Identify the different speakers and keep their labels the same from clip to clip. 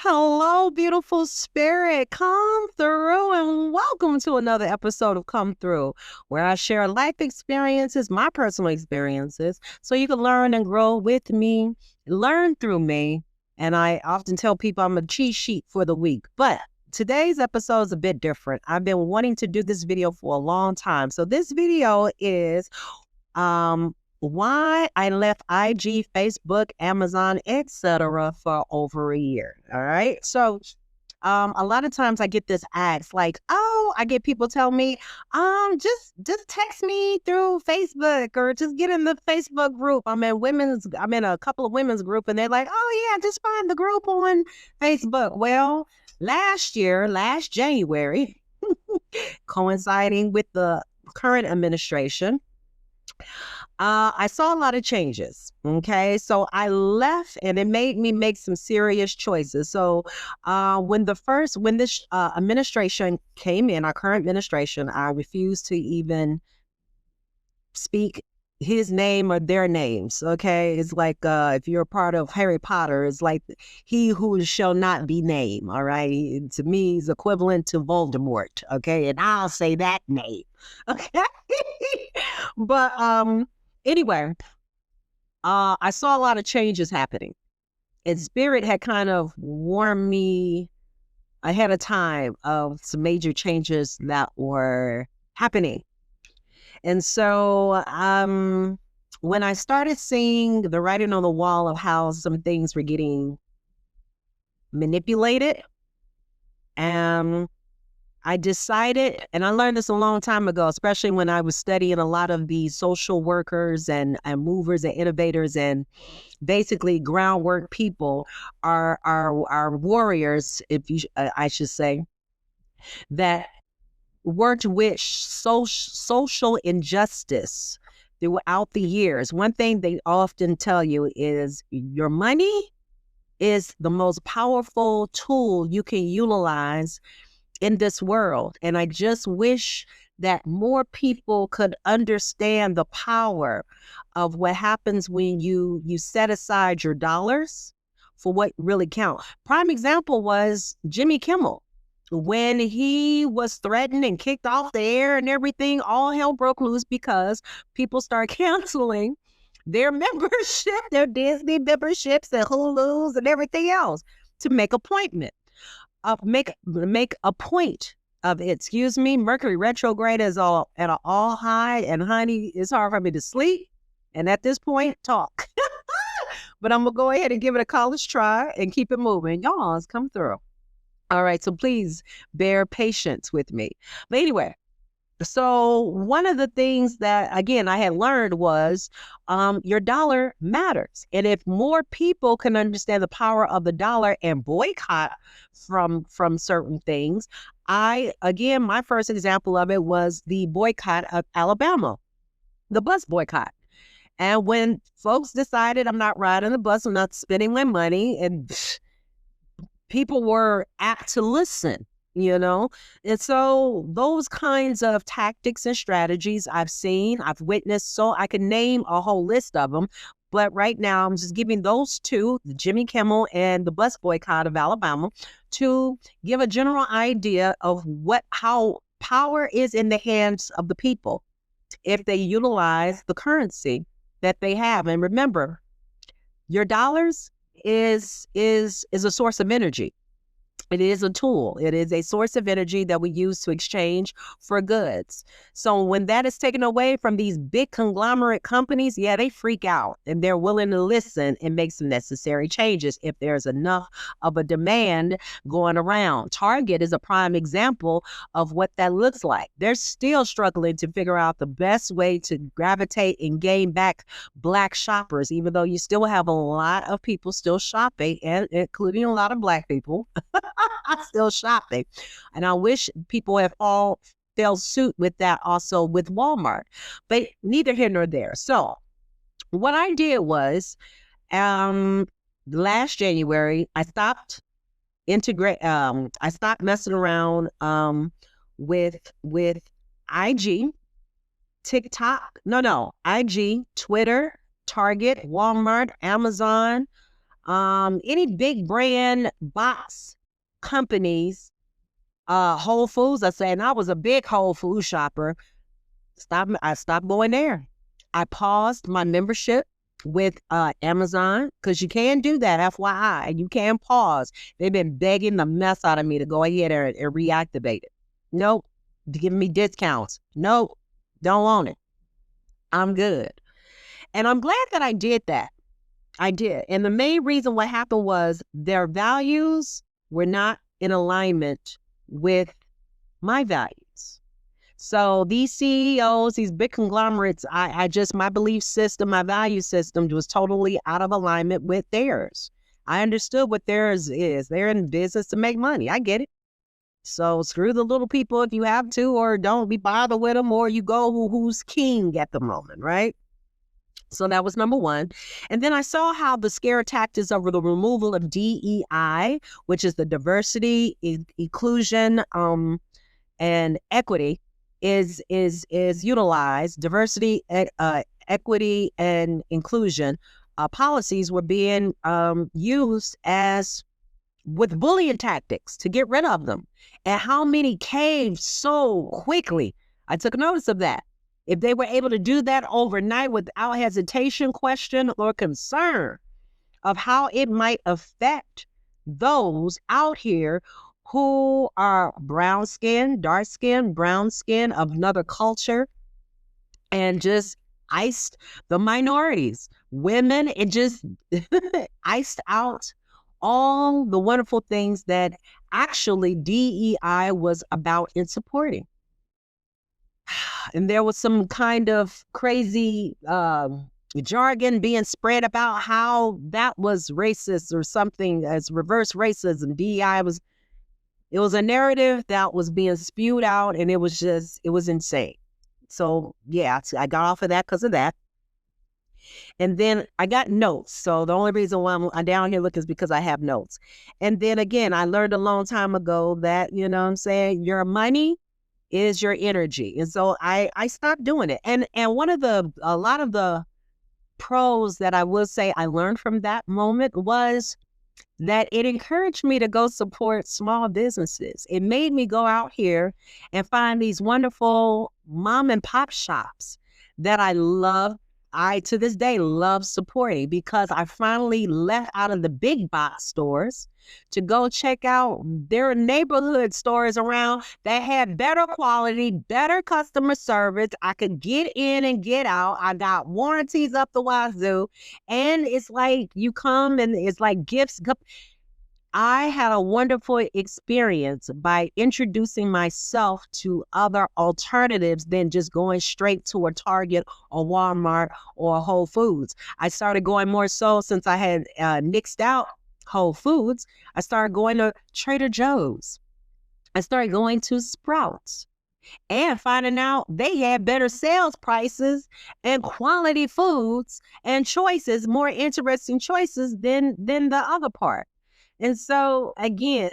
Speaker 1: Hello, beautiful spirit. Come through and welcome to another episode of Come Through, where I share life experiences, my personal experiences, so you can learn and grow with me, learn through me. And I often tell people I'm a cheat sheet for the week. But today's episode is a bit different. I've been wanting to do this video for a long time. So this video is why I left IG, Facebook, Amazon, etc. for over a year. All right. So a lot of times I get this ask like, oh, I get people tell me, just text me through Facebook or just get in the Facebook group. I'm in a couple of women's group and they're like, oh yeah, just find the group on Facebook. Well, last January, coinciding with the current administration, I saw a lot of changes. Okay. So I left and it made me make some serious choices. So when this administration came in, our current administration, I refused to even speak his name or their names. Okay. It's like if you're a part of Harry Potter, it's like he who shall not be named. All right. To me, is equivalent to Voldemort. Okay. And I'll say that name. Okay. But anyway, I saw a lot of changes happening, and Spirit had kind of warned me ahead of time of some major changes that were happening. And so when I started seeing the writing on the wall of how some things were getting manipulated, I decided, and I learned this a long time ago, especially when I was studying a lot of the social workers and movers and innovators and basically groundwork people are warriors, if you I should say, that worked with social injustice throughout the years. One thing they often tell you is your money is the most powerful tool you can utilize in this world. And I just wish that more people could understand the power of what happens when you set aside your dollars for what really count. Prime example was Jimmy Kimmel. When he was threatened and kicked off the air and everything, all hell broke loose because people start canceling their membership, their Disney memberships and Hulu's and everything else to make appointment. Make a point of it. Excuse me, Mercury retrograde is all at an all high, and honey, it's hard for me to sleep. And at this point, talk. But I'm gonna go ahead and give it a college try and keep it moving. Y'all, it's come through. All right, so please bear patience with me. But anyway, so one of the things that, again, I had learned was your dollar matters. And if more people can understand the power of the dollar and boycott from certain things, my first example of it was the boycott of Alabama, the bus boycott. And when folks decided I'm not riding the bus, I'm not spending my money, and people were apt to listen. And so those kinds of tactics and strategies I've seen, I've witnessed, so I can name a whole list of them. But right now, I'm just giving those two, the Jimmy Kimmel and the bus boycott of Alabama, to give a general idea of how power is in the hands of the people if they utilize the currency that they have. And remember, your dollars is a source of energy. It is a tool. It is a source of energy that we use to exchange for goods. So when that is taken away from these big conglomerate companies, yeah, they freak out and they're willing to listen and make some necessary changes if there's enough of a demand going around. Target is a prime example of what that looks like. They're still struggling to figure out the best way to gravitate and gain back Black shoppers, even though you still have a lot of people still shopping, and including a lot of Black people. I'm still shopping. And I wish people have all fell suit with that also with Walmart, but neither here nor there. So what I did was last January, I stopped messing around with IG, TikTok, IG, Twitter, Target, Walmart, Amazon, any big brand box companies, Whole Foods, I say, and I was a big Whole Foods shopper. I stopped going there. I paused my membership with Amazon because you can do that, FYI. You can pause. They've been begging the mess out of me to go ahead and reactivate it. Nope. Giving me discounts. Nope. Don't want it. I'm good. And I'm glad that I did that. I did. And the main reason what happened was their values were not in alignment with my values. So these CEOs, these big conglomerates, my belief system, my value system was totally out of alignment with theirs. I understood what theirs is. They're in business to make money. I get it. So screw the little people if you have to, or don't be bothered with them, or you go who's king at the moment, right? So that was number one. And then I saw how the scare tactics over the removal of DEI, which is the diversity, inclusion, and equity, is utilized. Diversity, equity, and inclusion policies were being used as with bullying tactics to get rid of them. And how many caved so quickly. I took notice of that. If they were able to do that overnight without hesitation, question, or concern of how it might affect those out here who are brown skin, dark skin, brown skin of another culture, and just iced the minorities, women, it just iced out all the wonderful things that actually DEI was about in supporting. And there was some kind of crazy jargon being spread about how that was racist or something as reverse racism. DEI it was a narrative that was being spewed out, and it was insane. So yeah, I got off of that because of that. And then I got notes. So the only reason why I'm down here looking is because I have notes. And then again, I learned a long time ago that, you know what I'm saying, your money is your energy. And so I stopped doing it. And a lot of the pros that I will say I learned from that moment was that it encouraged me to go support small businesses. It made me go out here and find these wonderful mom and pop shops that I love. I, to this day, love supporting because I finally left out of the big box stores to go check out their neighborhood stores around that had better quality, better customer service. I could get in and get out. I got warranties up the wazoo. And it's like you come and it's like gifts. I had a wonderful experience by introducing myself to other alternatives than just going straight to a Target or Walmart or Whole Foods. I started going more so since I had nixed out Whole Foods. I started going to Trader Joe's. I started going to Sprouts and finding out they had better sales prices and quality foods and choices, more interesting choices than the other part. And so again,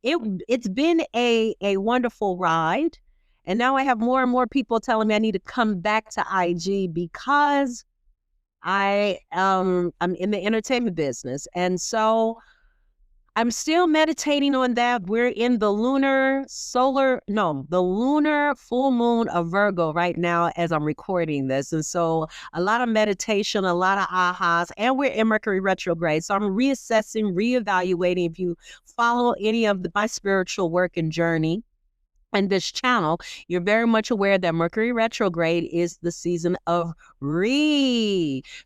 Speaker 1: it's been a wonderful ride. And now I have more and more people telling me I need to come back to IG because I'm in the entertainment business. And so I'm still meditating on that. We're in the lunar full moon of Virgo right now as I'm recording this. And so a lot of meditation, a lot of ahas, and we're in Mercury retrograde. So I'm reassessing, reevaluating. If you follow any of my spiritual work and journey, and this channel, you're very much aware that Mercury retrograde is the season of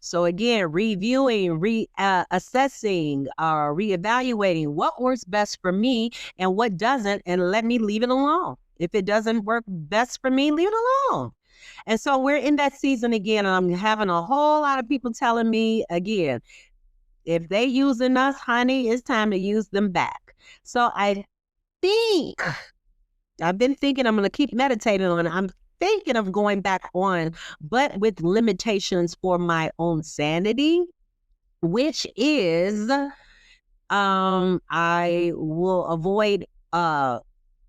Speaker 1: So again, reviewing, assessing, reevaluating what works best for me and what doesn't, and let me leave it alone. If it doesn't work best for me, leave it alone. And so we're in that season again, and I'm having a whole lot of people telling me again, if they using us, honey, it's time to use them back. So I've been thinking I'm going to keep meditating on it. I'm thinking of going back on, but with limitations for my own sanity, which is I will avoid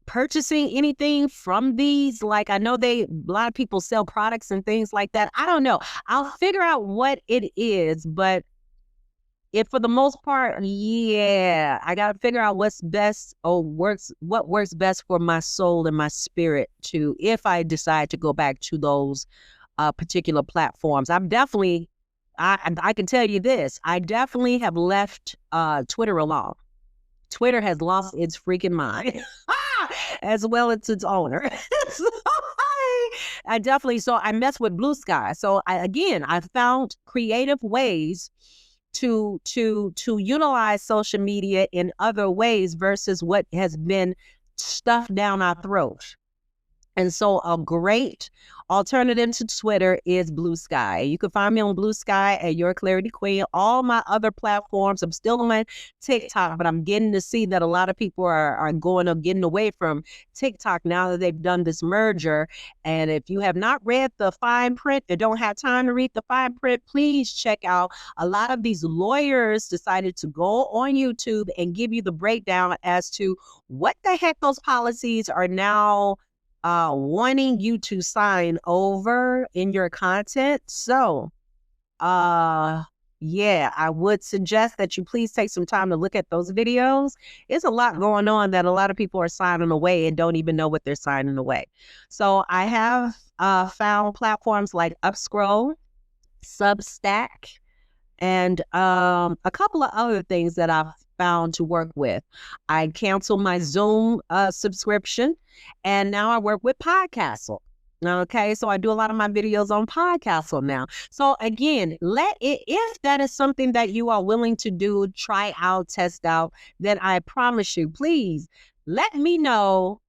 Speaker 1: purchasing anything from these. Like I know a lot of people sell products and things like that. I don't know. I'll figure out what it is, but If for the most part, yeah, I got to figure out what's best or what works best for my soul and my spirit to, if I decide to go back to those particular platforms. I can tell you this, I definitely have left Twitter alone. Twitter has lost its freaking mind as well as its owner. So I definitely, so I mess with Blue Sky. So I found creative ways to utilize social media in other ways versus what has been stuffed down our throat. And so a great alternative to Twitter is Blue Sky. You can find me on Blue Sky at Your Clarity Queen. All my other platforms, I'm still on TikTok, but I'm getting to see that a lot of people are getting away from TikTok now that they've done this merger. And if you have not read the fine print and don't have time to read the fine print, please check out. A lot of these lawyers decided to go on YouTube and give you the breakdown as to what the heck those policies are now wanting you to sign over in your content. So, yeah, I would suggest that you please take some time to look at those videos. It's a lot going on that a lot of people are signing away and don't even know what they're signing away. So I have found platforms like Upscroll, Substack, and a couple of other things that I've found to work with. I canceled my Zoom subscription, and now I work with Podcastle. Okay, so I do a lot of my videos on Podcastle now. So again, if that is something that you are willing to do, try out, test out, then I promise you, please let me know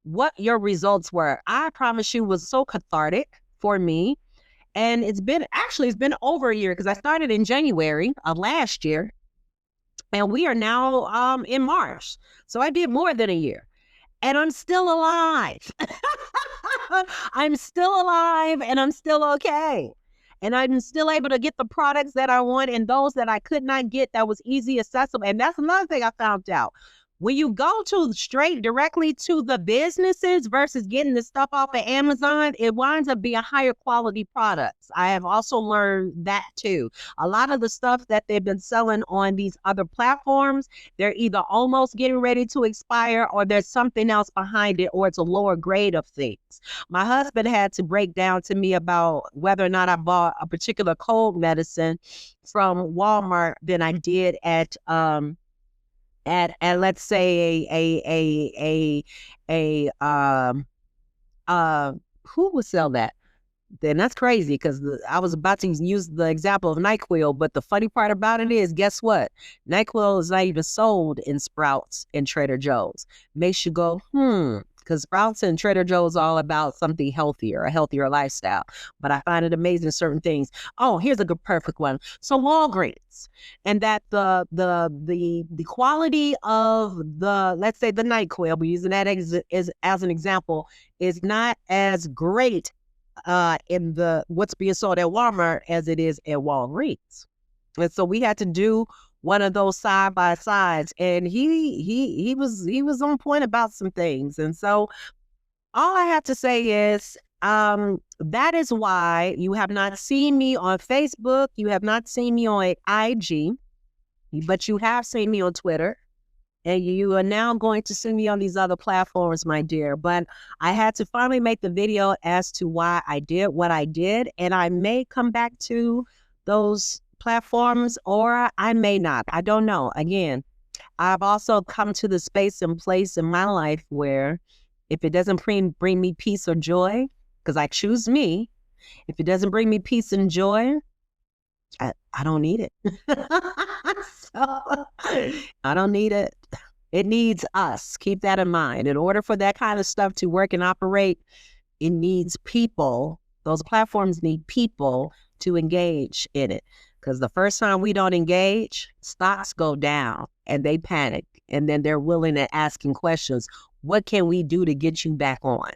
Speaker 1: what your results were. I promise you, it was so cathartic for me. And it's been over a year because I started in January of last year, and we are now in March. So I did more than a year, and I'm still alive. I'm still alive, and I'm still okay. And I'm still able to get the products that I want and those that I could not get that was easy accessible. And that's another thing I found out. When you go directly to the businesses versus getting the stuff off of Amazon, it winds up being higher quality products. I have also learned that too. A lot of the stuff that they've been selling on these other platforms, they're either almost getting ready to expire or there's something else behind it or it's a lower grade of things. My husband had to break down to me about whether or not I bought a particular cold medicine from Walmart than I did at let's say who would sell that? Then that's crazy because I was about to use the example of NyQuil, but the funny part about it is, guess what? NyQuil is not even sold in Sprouts and Trader Joe's. Makes you go, because Sprouts and Trader Joe's all about something healthier, a healthier lifestyle. But I find it amazing certain things. Oh, here's a good perfect one. So Walgreens, and that the quality of the, let's say the NyQuil, we're using that as an example, is not as great in the what's being sold at Walmart as it is at Walgreens. And so we had to do one of those side by sides, and he was on point about some things. And so all I have to say is that is why you have not seen me on Facebook, you have not seen me on IG, but you have seen me on Twitter. And you are now going to see me on these other platforms, my dear. But I had to finally make the video as to why I did what I did. And I may come back to those platforms or I may not. I don't know. Again, I've also come to the space and place in my life where if it doesn't bring me peace or joy, because I choose me, if it doesn't bring me peace and joy, I don't need it. So, I don't need it. It needs us. Keep that in mind. In order for that kind of stuff to work and operate, it needs people. Those platforms need people to engage in it. Because the first time we don't engage, stocks go down and they panic. And then they're willing to asking questions. What can we do to get you back on?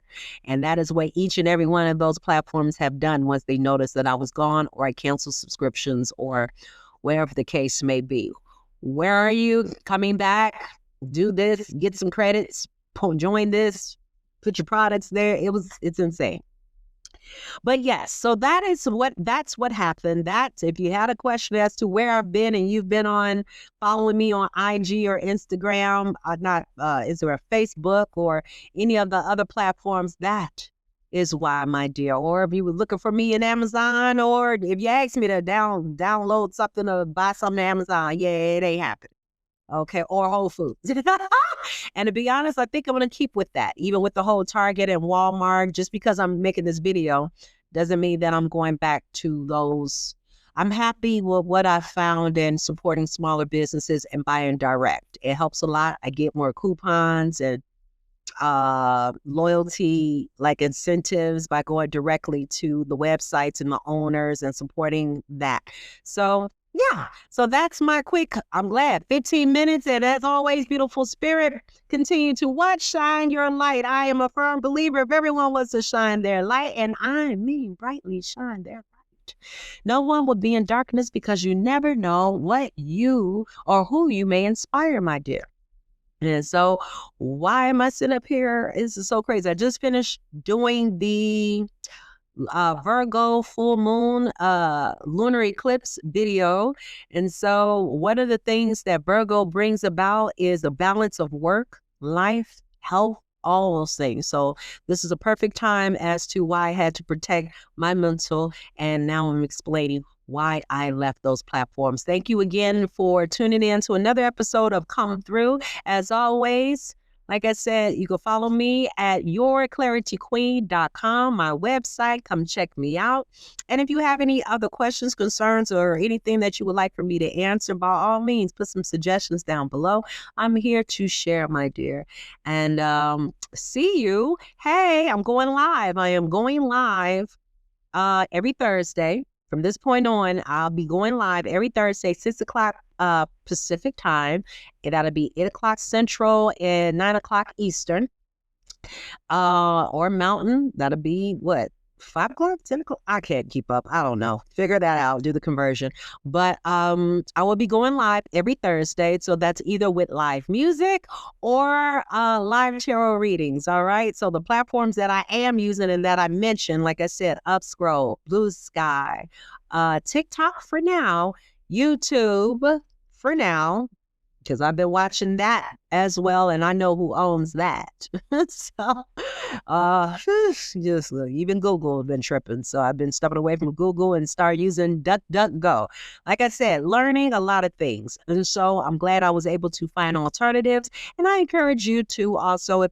Speaker 1: And that is what each and every one of those platforms have done once they noticed that I was gone or I canceled subscriptions or wherever the case may be. Where are you? Coming back? Do this, get some credits, join this, put your products there. It's insane. But yes, so that's what happened. That's if you had a question as to where I've been and you've been on following me on IG or Instagram, not is there a Facebook or any of the other platforms, that is why, my dear. Or if you were looking for me in Amazon, or if you asked me to download something or buy something on Amazon, yeah, it ain't happening. Okay, or Whole Foods. And to be honest, I think I'm gonna keep with that, even with the whole Target and Walmart. Just because I'm making this video doesn't mean that I'm going back to those. I'm happy with what I found in supporting smaller businesses and buying direct. It helps a lot. I get more coupons and loyalty like incentives by going directly to the websites and the owners and supporting that. So yeah, so that's my quick, I'm glad, 15 minutes. And as always, beautiful spirit, continue to watch, shine your light. I am a firm believer if everyone was to shine their light, and I mean brightly shine their light, no one will be in darkness, because you never know what you or who you may inspire, my dear. And so why am I sitting up here? This is so crazy. I just finished doing the Virgo full moon lunar eclipse video. And so one of the things that Virgo brings about is a balance of work, life, health, all those things. So this is a perfect time as to why I had to protect my mental. And now I'm explaining why I left those platforms. Thank you again for tuning in to another episode of Come Through. As always, like I said, you can follow me at yourclarityqueen.com, my website. Come check me out. And if you have any other questions, concerns, or anything that you would like for me to answer, by all means, put some suggestions down below. I'm here to share, my dear. And see you. Hey, I'm going live. I am going live every Thursday. From this point on, I'll be going live every Thursday, 6 o'clock Pacific time. That'll be 8 o'clock Central and 9 o'clock Eastern. Or Mountain. That'll be what? 5 o'clock, 10 o'clock. I can't keep up. I don't know. Figure that out. Do the conversion. But I will be going live every Thursday. So that's either with live music or live tarot readings. All right. So the platforms that I am using and that I mentioned, like I said, Upscroll, Blue Sky, TikTok for now, YouTube for now, because I've been watching that as well, and I know who owns that. So, just look, even Google has been tripping. So I've been stepping away from Google and start using DuckDuckGo. Like I said, learning a lot of things, and so I'm glad I was able to find alternatives. And I encourage you to also, if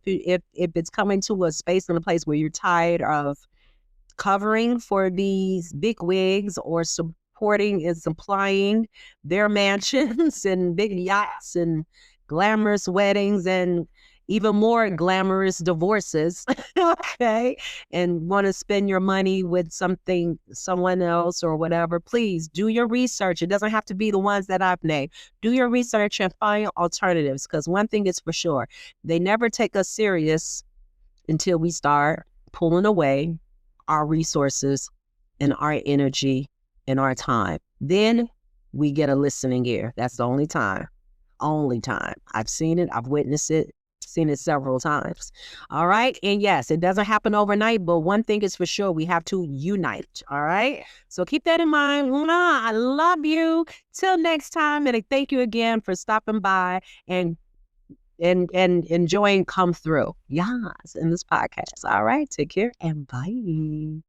Speaker 1: it's coming to a space and a place where you're tired of covering for these big wigs or supporting and supplying their mansions and big yachts and glamorous weddings and even more glamorous divorces, okay, and want to spend your money with someone else or whatever, please do your research. It doesn't have to be the ones that I've named. Do your research and find alternatives, because one thing is for sure, they never take us serious until we start pulling away our resources and our energy and our time. Then we get a listening ear. That's the only time. Only time. I've seen it. I've witnessed it. Seen it several times. All right. And yes, it doesn't happen overnight, but one thing is for sure, we have to unite. All right. So keep that in mind. I love you. Till next time. And I thank you again for stopping by and enjoying Come Through. Yes, in this podcast. All right. Take care and bye.